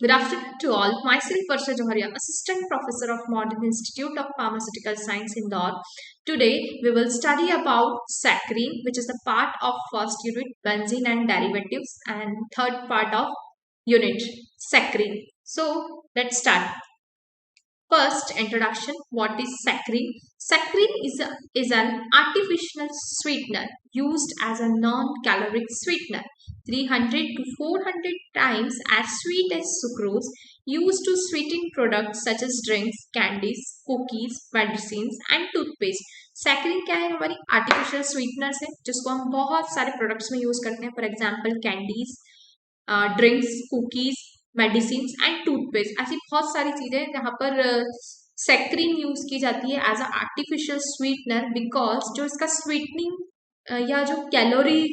Good afternoon to all. Myself Varsha Joharia, Assistant Professor of Modern Institute of Pharmaceutical Science, Indore. Today we will study about saccharine, which is the part of first unit benzene and derivatives, and third part of unit saccharine. So let's start. First, introduction. What is saccharine? Saccharine is an artificial sweetener used as a non-caloric sweetener, 300 to 400 times as sweet as sucrose, used to sweeten products such as drinks, candies, cookies, medicines and toothpaste. Saccharin क्या है? हमारी artificial sweeteners है जिसको हम बहुत सारे products में use करते हैं. For example candies, drinks, cookies, medicine and toothpaste. ऐसी बहुत सारी चीजें जहाँ पर सैक्रीन यूज की जाती है as a artificial sweetener, because जो इसका स्वीटनिंग या जो कैलोरी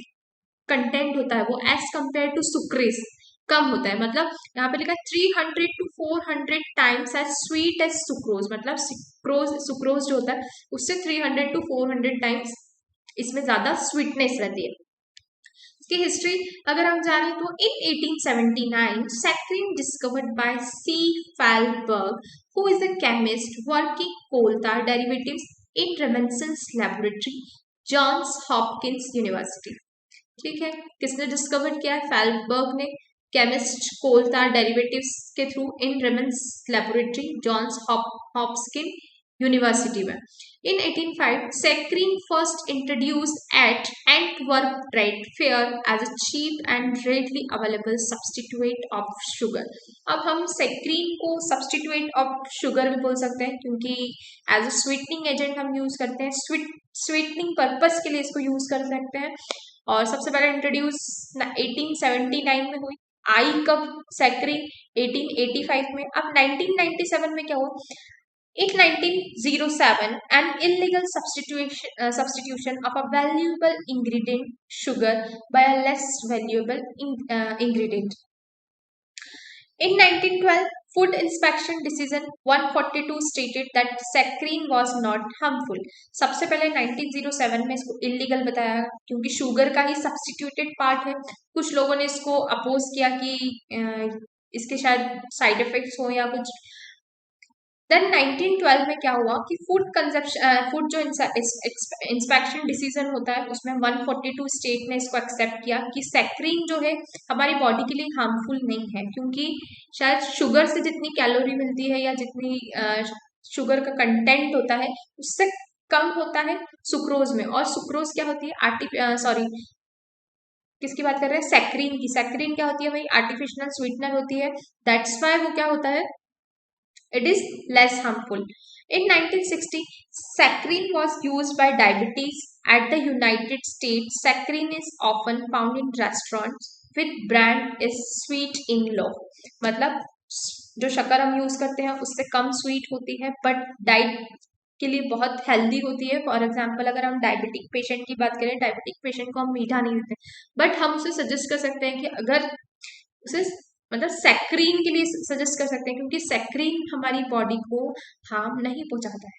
कंटेंट होता है वो एज कंपेयर टू सुक्रेस कम होता है. मतलब यहाँ पे लिखा है 300 to 400 times as sweet as sucrose. मतलब सुक्रोज जो होता है उससे 300 to 400 टाइम्स इसमें ज्यादा स्वीटनेस रहती है. इसकी हिस्ट्री अगर हम जाने तो in 1879 saccharin discovered by C Fahlberg, who is a chemist working coal tar derivatives in Remenson's laboratory, Johns Hopkins University. ठीक है, किसने डिस्कवर किया? फैलबर्ग ने, केमिस्ट, कोल तार डेरिवेटिव्स के थ्रू इन रेमंस लेबोरेटरी, जॉन्स हॉपकिन यूनिवर्सिटी में. In 1805, saccharine first introduced at Antwerp Trade Fair as a cheap and readily available substitute of sugar. अब हम saccharine को substitute of sugar भी बोल सकते हैं क्योंकि as a sweetening agent हम यूज करते हैं, sweetening purpose के लिए इसको यूज कर सकते हैं. और सबसे पहले इंट्रोड्यूस 1879 में हुई. आई कब? सैक्रीन 1885 में. अब 1997 में क्या हुआ? In 1907, an illegal substitution of a valuable ingredient, sugar, by a less valuable ingredient. In 1912, Food Inspection Decision 142 stated that saccharine was not harmful. सबसे पहले 1907 में इसको इलीगल बताया क्योंकि शुगर का ही सब्सटीट्यूटेड पार्ट है. कुछ लोगों ने इसको अपोज किया कि इसके शायद साइड इफेक्ट्स हो या कुछ. देन 1912 में क्या हुआ कि फूड जो इंस्पेक्शन डिसीजन होता है उसमें 142 स्टेट ने इसको एक्सेप्ट किया कि सैक्रीन जो है हमारी बॉडी के लिए हार्मफुल नहीं है क्योंकि शायद शुगर से जितनी कैलोरी मिलती है या जितनी शुगर का कंटेंट होता है उससे कम होता है सुक्रोज में. और सुक्रोज क्या होती है? किसकी बात कर रहे हैं? सैक्रीन की. सैक्रीन क्या होती है भाई? आर्टिफिशियल स्वीटनर होती है. दैट्स वाई वो क्या होता है? It is less harmful. In 1960, saccharine was used by diabetes. At the United States, saccharine is often found in restaurants with brand is sweet in low. मतलब जो शक्कर हम यूज करते हैं उससे कम स्वीट होती है बट डाइट के लिए बहुत हेल्दी होती है. फॉर एग्जाम्पल अगर हम डायबिटिक पेशेंट की बात करें, डायबिटिक पेशेंट को हम मीठा नहीं देते बट हम उसे सजेस्ट कर सकते हैं कि अगर उसे मतलब सैक्रीन के लिए सजेस्ट कर सकते हैं क्योंकि सैक्रीन हमारी बॉडी को हार्म नहीं पहुंचाता है.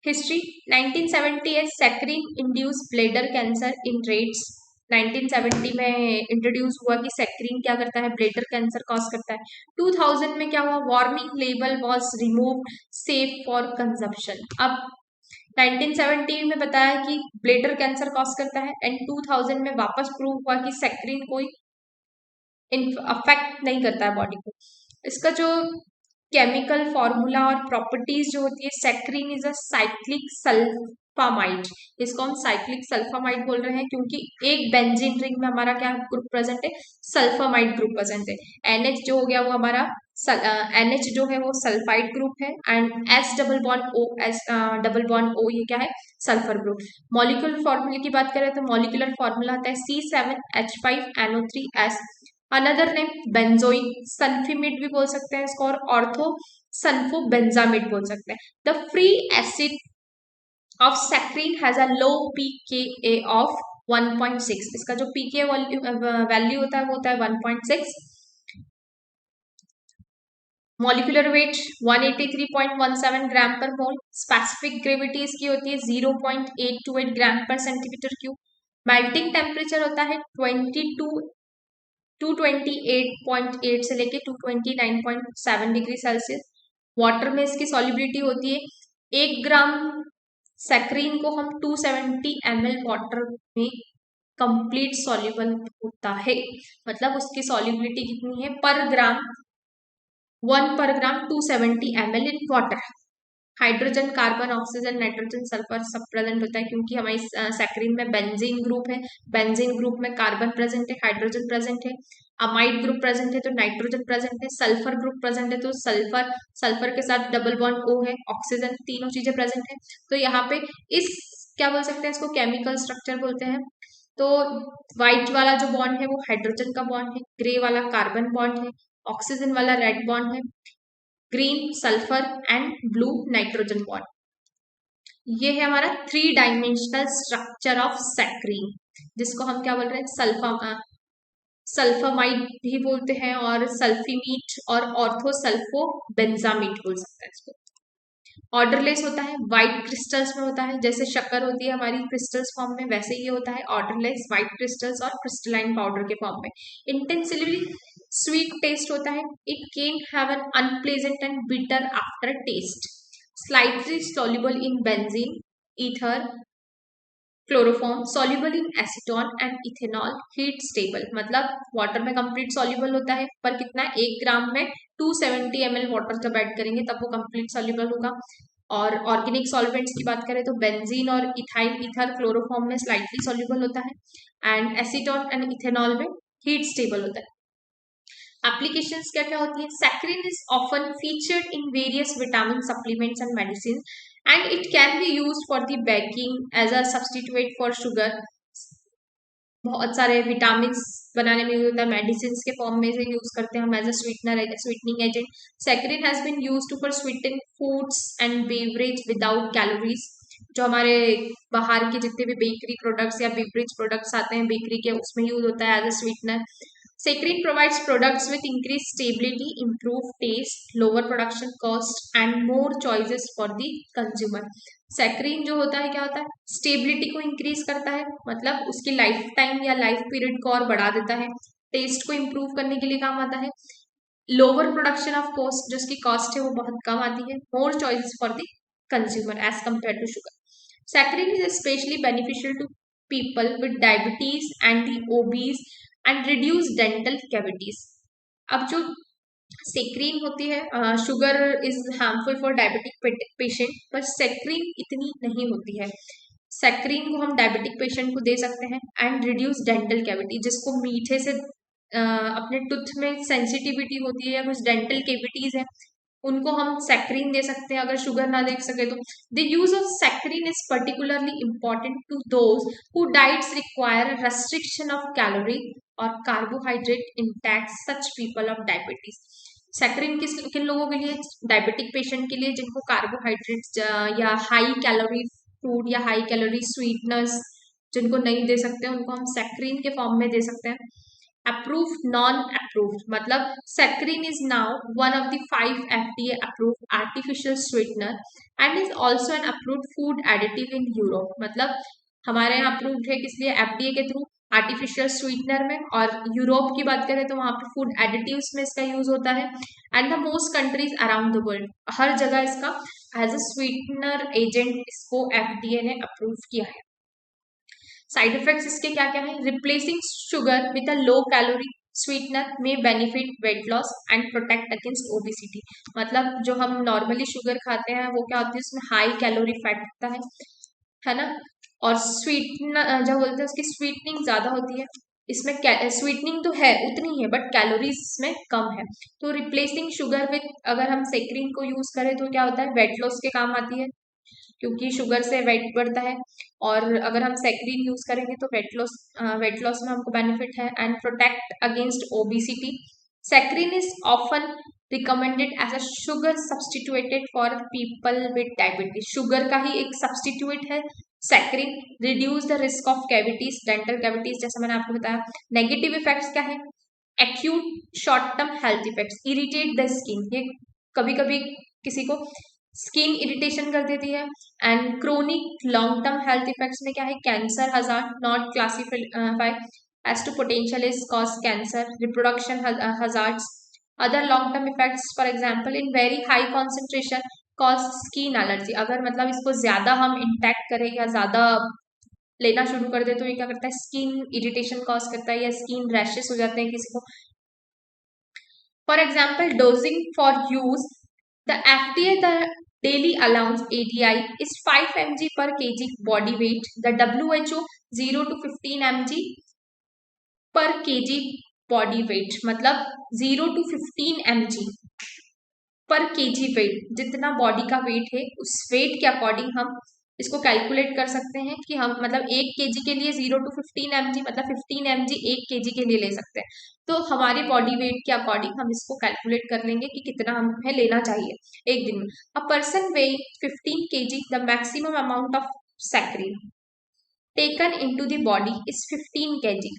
History 1970 saccharin induce bladder cancer in rates. 1970 में इंट्रोड्यूस हुआ कि सैक्रीन क्या करता है? ब्लैडर कैंसर कॉज करता है. 2000 में क्या हुआ? Warning label was removed, safe for consumption. अब 1970 में बताया कि ब्लैडर कैंसर कॉज करता है एंड 2000 में वापस प्रूव हुआ कि सैक्रीन कोई अफेक्ट नहीं करता है बॉडी को. इसका जो केमिकल फॉर्मूला और प्रॉपर्टीज जो होती है, सैक्रीन इज अ साइक्लिक सल्फामाइड. इसको हम साइक्लिक सल्फामाइड बोल रहे हैं क्योंकि एक बेंजीन रिंग में हमारा क्या ग्रुप प्रेजेंट है? सल्फामाइड ग्रुप प्रेजेंट है. NH जो हो गया वो हमारा NH जो है वो सल्फाइड ग्रुप है and S double bond O ये क्या है? Sulphur group. मॉलिक्यूलर फॉर्मूले की बात करें तो मॉलिक्यूलर फॉर्मूला आता है C7H5NO3S. अनदर नेम बेंजोइक सल्फिमिड भी बोल सकते हैं इसको, और ऑर्थो सल्फोबेंजामिड बोल सकते हैं. The free acid of saccharin has a low pKa of 1.6. इसका जो pKa वैल्यू होता है वो होता है 1.6. मॉलिक्यूलर वेट 183.17 ग्राम पर मोल. स्पेसिफिक ग्रेविटी इसकी होती है 0.828 ग्राम पर सेंटीमीटर क्यूब. मेल्टिंग टेम्परेचर होता है 22 228.8 से लेके 229.7 डिग्री सेल्सियस। वाटर में इसकी सॉल्युबिलिटी होती है 1 ग्राम सैक्रीन को हम 270 ml वाटर में कंप्लीट सॉल्युबल होता है। मतलब उसकी सॉल्युबिलिटी कितनी है पर ग्राम 1 पर ग्राम 270 ml in water. Hydrogen, carbon, oxygen, nitrogen, sulphur सब प्रेजेंट होता है क्योंकि हमारी सैक्रीन में बेंजीन ग्रुप है। बेंजीन ग्रुप में कार्बन प्रेजेंट है, हाइड्रोजन प्रेजेंट है। अमाइड ग्रुप प्रेजेंट है तो नाइट्रोजन प्रेजेंट है। सल्फर ग्रुप प्रेजेंट है तो सल्फर, सल्फर के साथ डबल बॉन्ड O है, ऑक्सीजन, तीनों चीजें प्रेजेंट है। तो यहाँ पे इस क्या बोल सकते हैं, इसको केमिकल स्ट्रक्चर बोलते हैं। तो व्हाइट वाला जो बॉन्ड है वो हाइड्रोजन का बॉन्ड है, ग्रे वाला कार्बन बॉन्ड है, ऑक्सीजन वाला रेड बॉन्ड है, green sulphur and blue nitrogen bond. ये है हमारा 3 डायमेंशनल स्ट्रक्चर ऑफ सैक्रीन, जिसको हम क्या बोल रहे हैं, सल्फामाइड भी बोलते हैं और सल्फीमीट और ऑर्थोसल्फोबेंजामीट बोल सकते हैं इसको। ऑर्डरलेस होता है, व्हाइट क्रिस्टल्स में होता है, जैसे शक्कर होती है हमारी क्रिस्टल्स फॉर्म में, वैसे ये होता है ऑर्डरलेस व्हाइट क्रिस्टल्स और क्रिस्टलाइन पाउडर के फॉर्म में। इंटेंसिवली स्वीट टेस्ट होता है, it can have an unpleasant and bitter after taste, slightly soluble in benzene, ether, chloroform, soluble in acetone and ethanol, heat stable. मतलब water में complete soluble होता है पर कितना, 1 ग्राम में 270 ml वाटर जब ऐड करेंगे तब वो कंप्लीट soluble होगा। और ऑर्गेनिक सॉल्वेंट्स की बात करें तो बेंजीन और इथाइल ईथर क्लोरोफॉर्म में स्लाइटली soluble होता है एंड एसीटोन एंड इथेनॉल में हीट स्टेबल होता है। एप्लीकेशंस क्या क्या होती है, saccharin is often featured in various vitamin supplements and medicine and it can be used for the baking as a substitute for sugar. बहुत सारे विटामिन बनाने में यूज होता है, मेडिसिन के फॉर्म में से यूज करते हैं हम as a sweetener, sweetening agent. Saccharin has been used for sweeten foods and beverage without calories. जो हमारे बाहर के जितने भी बेकरी प्रोडक्ट्स या बेवरेज प्रोडक्ट्स आते हैं बेकरी के, उसमें यूज होता है as a sweetener. Saccharin provides products with increased stability, improved taste, lower production cost and more choices for the consumer. Saccharin जो होता है क्या होता है, स्टेबिलिटी को इंक्रीज करता है, मतलब उसकी लाइफ टाइम या लाइफ पीरियड को और बढ़ा देता है। टेस्ट को इम्प्रूव करने के लिए काम आता है। लोअर प्रोडक्शन ऑफ कॉस्ट, जो उसकी कॉस्ट है वो बहुत कम आती है। More choices for the consumer as compare to sugar. Saccharin is specially beneficial to people with diabetes and the obese and reduce dental cavities. अब जो सेक्रीन होती है, sugar is harmful for diabetic patient, पर saccharin इतनी नहीं होती है। Saccharin को हम डायबिटिक पेशेंट को दे सकते हैं एंड रिड्यूस डेंटल कैविटी, जिसको मीठे से अपने टूथ में सेंसिटिविटी होती है या कुछ डेंटल कैविटीज है, उनको हम सैक्रीन दे सकते हैं अगर शुगर ना दे सके तो। The use of saccharin is particularly important to those who diets require restriction of calorie और carbohydrate intact, such people of diabetes. Saccharin किन लोगों के लिए, डायबिटिक पेशेंट के लिए जिनको कार्बोहाइड्रेट्स या हाई कैलोरी फूड या हाई कैलोरी स्वीटनर्स जिनको नहीं दे सकते, उनको हम सैक्रीन के फॉर्म में दे सकते हैं। approved, non-approved, मतलब saccharin is now one of the 5 FDA approved artificial sweetener and is also an approved food additive in Europe। मतलब हमारे यहाँ अप्रूव्ड है किस लिए, FDA के थ्रू आर्टिफिशियल स्वीटनर में, और यूरोप की बात करें तो वहाँ पे फूड एडिटिव्स में इसका यूज होता है। And the most countries around the world, हर जगह इसका एज अ स्वीटनर एजेंट इसको FDA ने अप्रूव किया है। साइड इफेक्ट्स इसके क्या क्या है, replacing sugar with a low calorie sweetener में benefit weight loss and protect against obesity. मतलब जो हम नॉर्मली शुगर खाते हैं वो क्या होती है, उसमें हाई कैलोरी फैट होता है ना, और स्वीटनर जो बोलते हैं उसकी स्वीटनिंग ज्यादा होती है। इसमें स्वीटनिंग तो है उतनी है बट कैलोरीज इसमें कम है। तो रिप्लेसिंग शुगर विद, अगर हम सेक्रीन को यूज करें तो क्या होता है, वेट लॉस के काम आती है क्योंकि शुगर से वेट बढ़ता है, और अगर हम सैक्रीन यूज करेंगे तो वेट लॉस में हमको बेनिफिट है and protect against obesity. Saccharin is often recommended as a sugar substituted for people with diabetes. Sugar का ही एक सब्सटीट्यूट है saccharin. Reduce the risk of cavities, dental cavities, जैसा मैंने आपको बताया। नेगेटिव इफेक्ट्स क्या है, acute short term health effects, irritate the skin, ये कभी कभी किसी को स्किन इरिटेशन कर देती है। And chronic long term health effects में क्या है, cancer hazard not classified as to potential is cause cancer, reproduction hazards, other long term effects, for example in very high concentration cause skin allergy. अगर मतलब इसको ज्यादा हम intact करें या ज्यादा लेना शुरू कर दे तो ये क्या करता है, स्किन इरिटेशन कॉज करता है या स्किन रैशेस हो जाते हैं किसी को. For example dosing for use, the FDA the daily allowance ADI is 5 mg per kg body weight. The WHO 0 to 15 mg per kg body weight. मतलब 0 to 15 mg पर kg वेट, जितना body का wait है उस wait के according हम इसको calculate कर सकते हैं कि हम मतलब 1 केजी के लिए 0 to 15 mg मतलब 15 mg 1 केजी के लिए ले सकते हैं. तो हमारी बॉडी वेट के अकॉर्डिंग हम इसको कैलकुलेट कर लेंगे कि कितना हमें लेना चाहिए एक दिन में. A person weighing 15 kg, the maximum amount of saccharin taken into the body is 15 kg.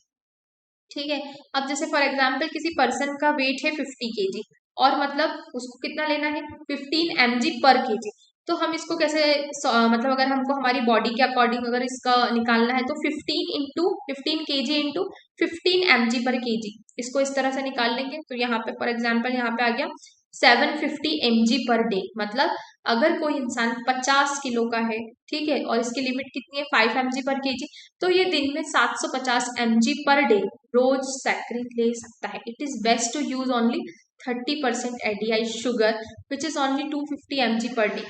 ठीक है. अब जैसे फॉर एग्जाम्पल किसी पर्सन का वेट है 50 kg और मतलब उसको कितना लेना है 15 mg पर kg. तो हम इसको कैसे मतलब अगर हमको हमारी बॉडी के अकॉर्डिंग अगर इसका निकालना है तो 15 kg इंटू 15 mg पर kg, इसको इस तरह से निकाल लेंगे. तो यहाँ पे फॉर एग्जाम्पल यहाँ पे आ गया 750 mg पर डे. मतलब अगर कोई इंसान 50 किलो का है, ठीक है, और इसकी लिमिट कितनी है 5 mg पर kg, तो ये दिन में 750 mg पर डे रोज सैकरीन ले सकता है. It is best to use only 30% ADI sugar which is only 250 mg per day.